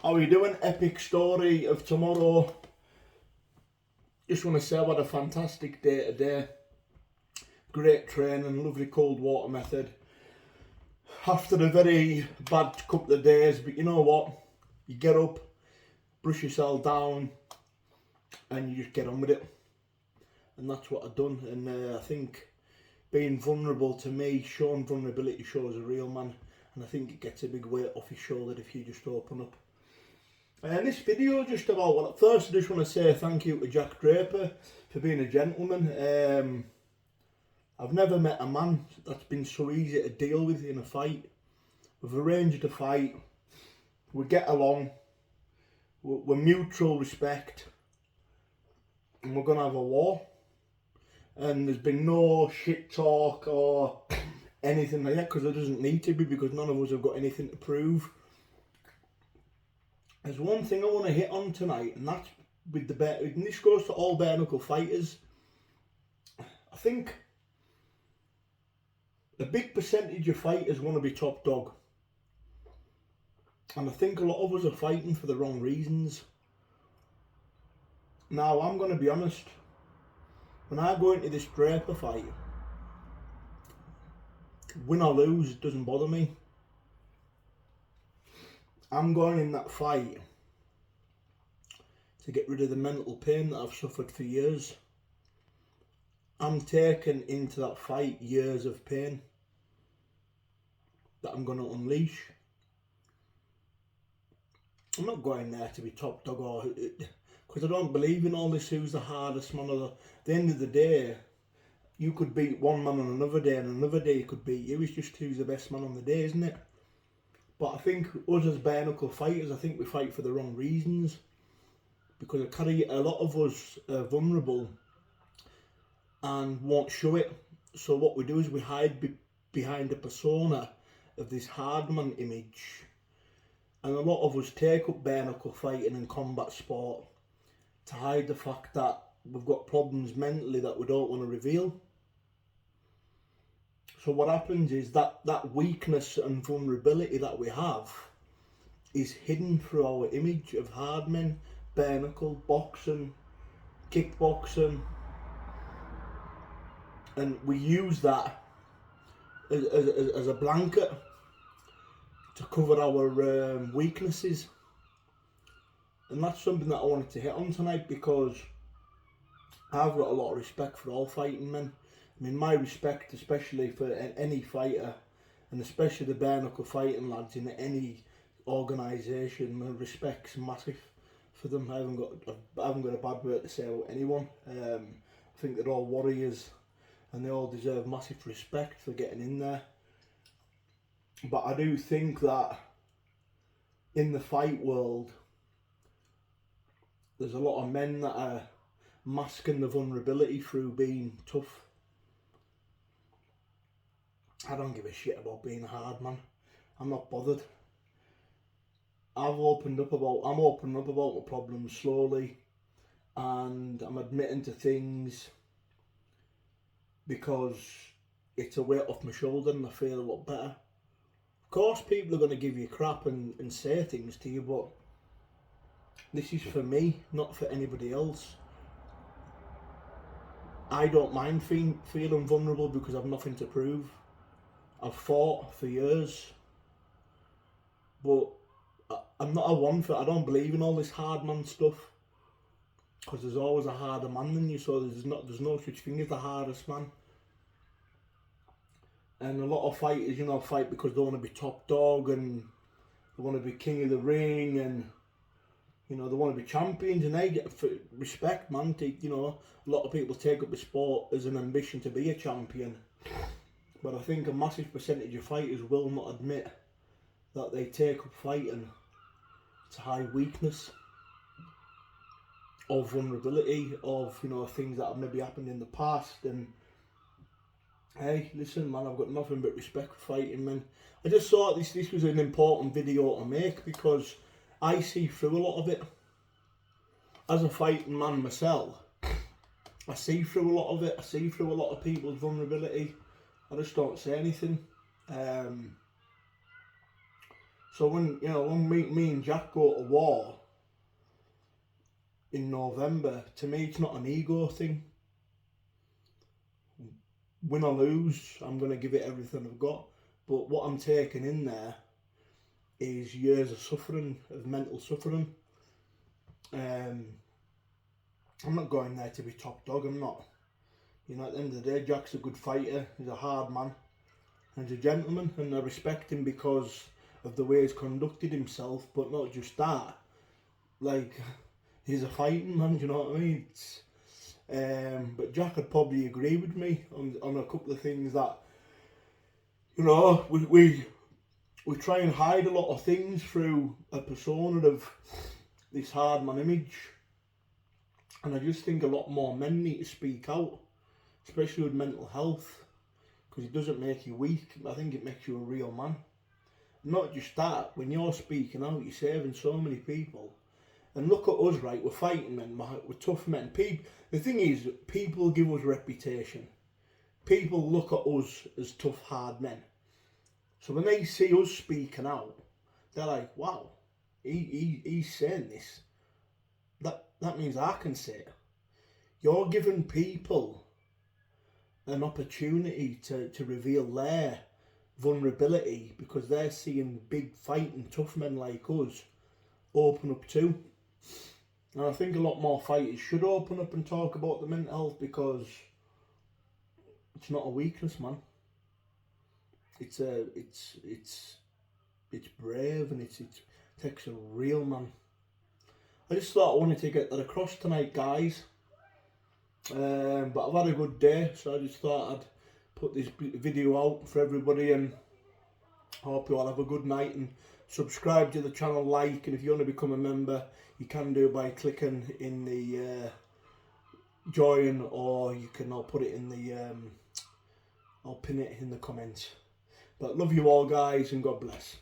How are you doing? Epic story of tomorrow. Just want to say I had a fantastic day today. Great training, lovely cold water method. After a very bad couple of days, but you know what? You get up, brush yourself down, and you just get on with it. And that's what I've done. And I think being vulnerable, to me, showing vulnerability shows a real man. And I think it gets a big weight off your shoulder if you just open up. And this video just about, well, first I just want to say thank you to Jack Draper for being a gentleman. I've never met a man that's been so easy to deal with in a fight. We've arranged a fight, we get along, we're mutual respect, and we're going to have a war. And there's been no shit talk or anything like that, because there doesn't need to be, because none of us have got anything to prove. There's one thing I want to hit on tonight, and that's with the bare, and this goes to all bare knuckle fighters. I think a big percentage of fighters want to be top dog, and I think a lot of us are fighting for the wrong reasons. Now, I'm going to be honest, when I go into this Draper fight, win or lose, it doesn't bother me. I'm going in that fight to get rid of the mental pain that I've suffered for years. I'm taking into that fight years of pain that I'm going to unleash. I'm not going there to be top dog, or because I don't believe in all this who's the hardest man. At the end of the day, you could beat one man on another day, and another day could beat you. It's just who's the best man on the day, isn't it? But I think us as bare knuckle fighters, I think we fight for the wrong reasons. Because a lot of us are vulnerable and won't show it. So what we do is we hide behind a persona of this hard man image. And a lot of us take up bare knuckle fighting and combat sport to hide the fact that we've got problems mentally that we don't want to reveal. So what happens is that weakness and vulnerability that we have is hidden through our image of hard men, bare knuckle, boxing, kickboxing, and we use that as a blanket to cover our weaknesses. And that's something that I wanted to hit on tonight, because I've got a lot of respect for all fighting men. I mean, my respect, especially for any fighter, and especially the bare knuckle fighting lads in any organisation, my respect's massive for them. I haven't got a bad word to say about anyone. I think they're all warriors, and they all deserve massive respect for getting in there. But I do think that in the fight world, there's a lot of men that are masking the vulnerability through being tough. I don't give a shit about being a hard man. I'm not bothered. I'm opening up about my problems slowly, and I'm admitting to things because it's a weight off my shoulder and I feel a lot better. Of course, people are going to give you crap and say things to you, but this is for me, not for anybody else. I don't mind feeling vulnerable because I've nothing to prove. I've fought for years, but I'm not a one for. I don't believe in all this hard man stuff, because there's always a harder man than you. So there's no such thing as the hardest man. And a lot of fighters, fight because they want to be top dog and they want to be king of the ring, and they want to be champions, and they get respect, man. A lot of people take up the sport as an ambition to be a champion. But I think a massive percentage of fighters will not admit that they take up fighting to hide weakness, or vulnerability, of things that have maybe happened in the past. And hey, listen, man, I've got nothing but respect for fighting, man. I just thought this was an important video to make, because I see through a lot of it. As a fighting man myself, I see through a lot of it. I see through a lot of people's vulnerability. I just don't say anything. So when me and Jack go to war in November, to me it's not an ego thing. Win or lose, I'm going to give it everything I've got. But what I'm taking in there is years of suffering, of mental suffering. I'm not going there to be top dog, I'm not. You know, at the end of the day, Jack's a good fighter, he's a hard man, and he's a gentleman, and I respect him because of the way he's conducted himself, but not just that. Like, he's a fighting man, do you know what I mean? But Jack would probably agree with me on a couple of things that, you know, we try and hide a lot of things through a persona of this hard man image. And I just think a lot more men need to speak out, especially with mental health, because it doesn't make you weak. I think it makes you a real man. Not just that, when you're speaking out, you're saving so many people. And look at us, right? We're fighting men, we're tough men. The thing is, people give us reputation. People look at us as tough, hard men. So when they see us speaking out, they're like, wow, he's saying this. That means I can say it. You're giving people an opportunity to reveal their vulnerability because they're seeing big fighting tough men like us open up too. And I think a lot more fighters should open up and talk about the mental health, because it's not a weakness, man. It's brave, and it takes a real man. I just thought I wanted to get that across tonight, guys. But I've had a good day, so I just thought I'd put this video out for everybody, and I hope you all have a good night, and subscribe to the channel, like, and if you want to become a member, you can do by clicking in the join, or you can put it in the I'll pin it in the comments. But love you all, guys, and God bless.